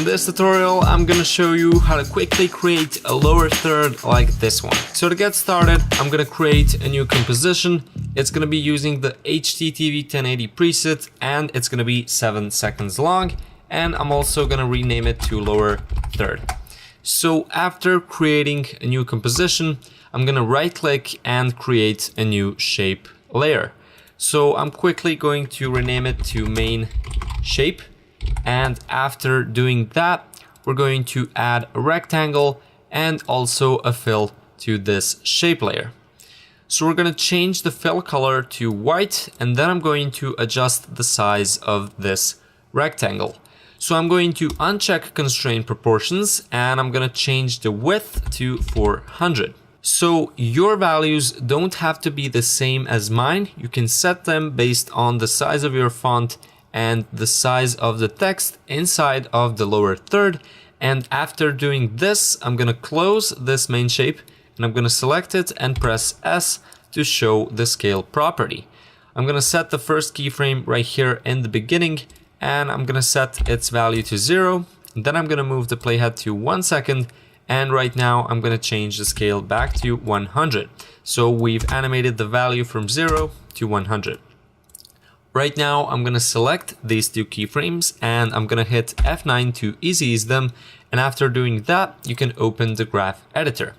In this tutorial, I'm gonna show you how to quickly create a lower third like this one. So to get started, I'm gonna create a new composition. It's gonna be using the HTTV 1080 preset and it's gonna be 7 seconds long. And I'm also gonna rename it to lower third. So after creating a new composition, I'm gonna right click and create a new shape layer. So I'm quickly going to rename it to main shape. And after doing that, we're going to add a rectangle and also a fill to this shape layer. So we're going to change the fill color to white, and then I'm going to adjust the size of this rectangle. So I'm going to uncheck constraint proportions and I'm going to change the width to 400. So your values don't have to be the same as mine. You can set them based on the size of your font and the size of the text inside of the lower third. And after doing this, I'm gonna close this main shape and I'm gonna select it and press S to show the scale property. I'm gonna set the first keyframe right here in the beginning and I'm gonna set its value to 0. Then I'm gonna move the playhead to 1 second, and right now I'm gonna change the scale back to 100. So we've animated the value from 0 to 100. Right now, I'm gonna select these two keyframes and I'm gonna hit F9 to easy ease them. And after doing that, you can open the graph editor.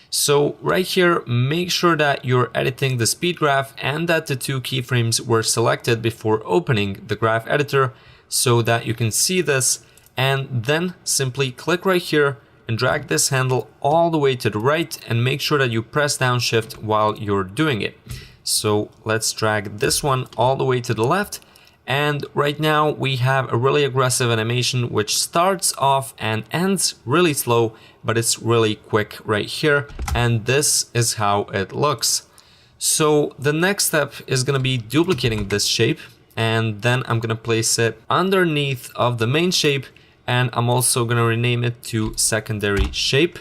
So right here, make sure that you're editing the speed graph and that the two keyframes were selected before opening the graph editor so that you can see this. And then simply click right here and drag this handle all the way to the right and make sure that you press down shift while you're doing it. So let's drag this one all the way to the left. And right now we have a really aggressive animation which starts off and ends really slow, but it's really quick right here. And this is how it looks. So the next step is going to be duplicating this shape. And then I'm going to place it underneath of the main shape. And I'm also going to rename it to secondary shape.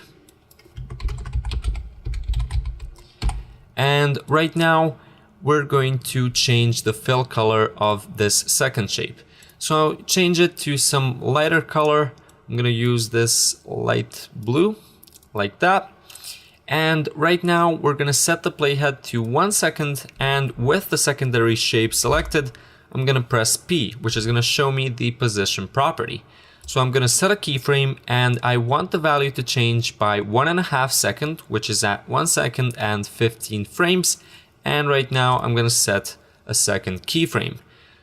And right now, we're going to change the fill color of this second shape. So I'll change it to some lighter color. I'm going to use this light blue, like that. And right now, we're going to set the playhead to 1 second. And with the secondary shape selected, I'm going to press P, which is going to show me the position property. So I'm going to set a keyframe and I want the value to change by 1.5 seconds, which is at 1 second and 15 frames. And right now I'm going to set a second keyframe.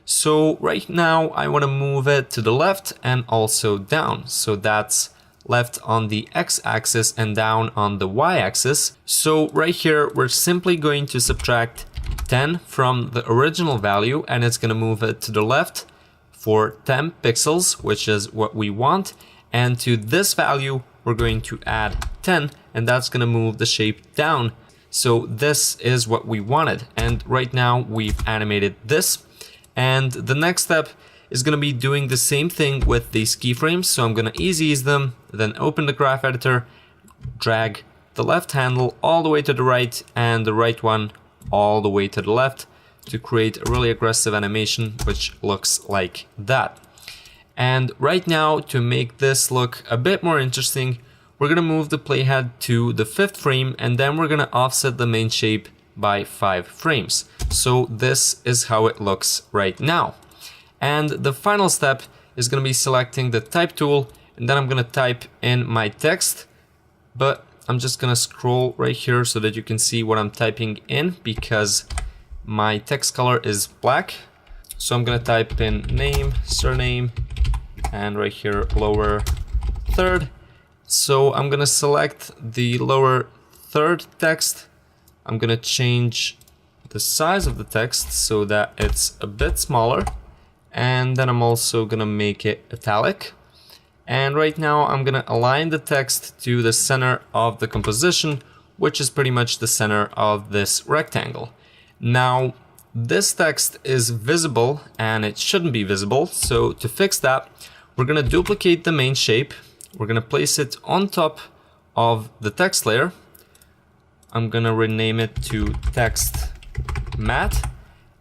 So right now I want to move it to the left and also down. So that's left on the x-axis and down on the y-axis. So right here we're simply going to subtract 10 from the original value and it's going to move it to the left for 10 pixels, which is what we want. And to this value, we're going to add 10, and that's going to move the shape down. So this is what we wanted. And right now we've animated this. And the next step is going to be doing the same thing with these keyframes. So I'm going to easy ease them, then open the graph editor, drag the left handle all the way to the right and the right one all the way to the left, to create a really aggressive animation which looks like that. And right now, to make this look a bit more interesting, we're going to move the playhead to the 5th frame and then we're going to offset the main shape by 5 frames. So this is how it looks right now. And the final step is going to be selecting the type tool and then I'm going to type in my text, but I'm just going to scroll right here so that you can see what I'm typing in because my text color is black. So I'm gonna type in name, surname, and right here lower third. So I'm gonna select the lower third text. I'm gonna change the size of the text so that it's a bit smaller. And then I'm also gonna make it italic. And right now I'm gonna align the text to the center of the composition, which is pretty much the center of this rectangle. Now, this text is visible and it shouldn't be visible. So to fix that, we're going to duplicate the main shape. We're going to place it on top of the text layer. I'm going to rename it to text matte.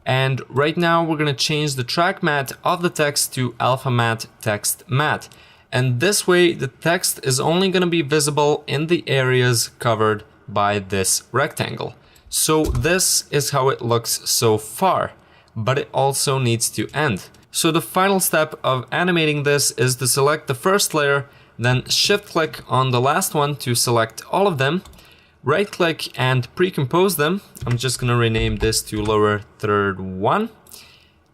And right now we're going to change the track matte of the text to alpha matte text matte. And this way the text is only going to be visible in the areas covered by this rectangle. So this is how it looks so far, but it also needs to end. So the final step of animating this is to select the first layer, then shift click on the last one to select all of them, right click and pre-compose them. I'm just gonna rename this to lower third 1.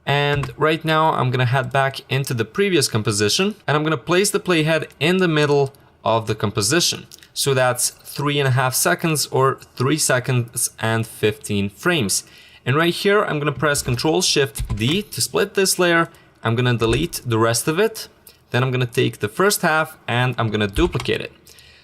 And right now I'm gonna head back into the previous composition and I'm gonna place the playhead in the middle of the composition. So that's 3.5 seconds or 3 seconds and 15 frames. And right here, I'm gonna press Ctrl-Shift-D to split this layer. I'm gonna delete the rest of it. Then I'm gonna take the first half and I'm gonna duplicate it.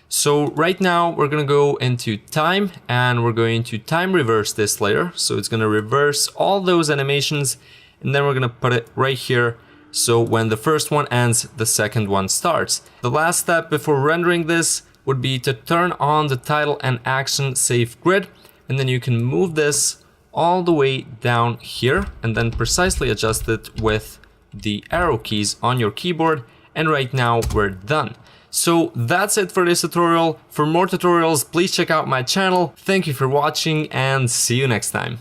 So right now we're gonna go into time and we're going to time reverse this layer. So it's gonna reverse all those animations and then we're gonna put it right here. So when the first one ends, the second one starts. The last step before rendering this would be to turn on the title and action safe grid, and then you can move this all the way down here and then precisely adjust it with the arrow keys on your keyboard. And right now we're done. So that's it for this tutorial. For more tutorials, please check out my channel. Thank you for watching and see you next time.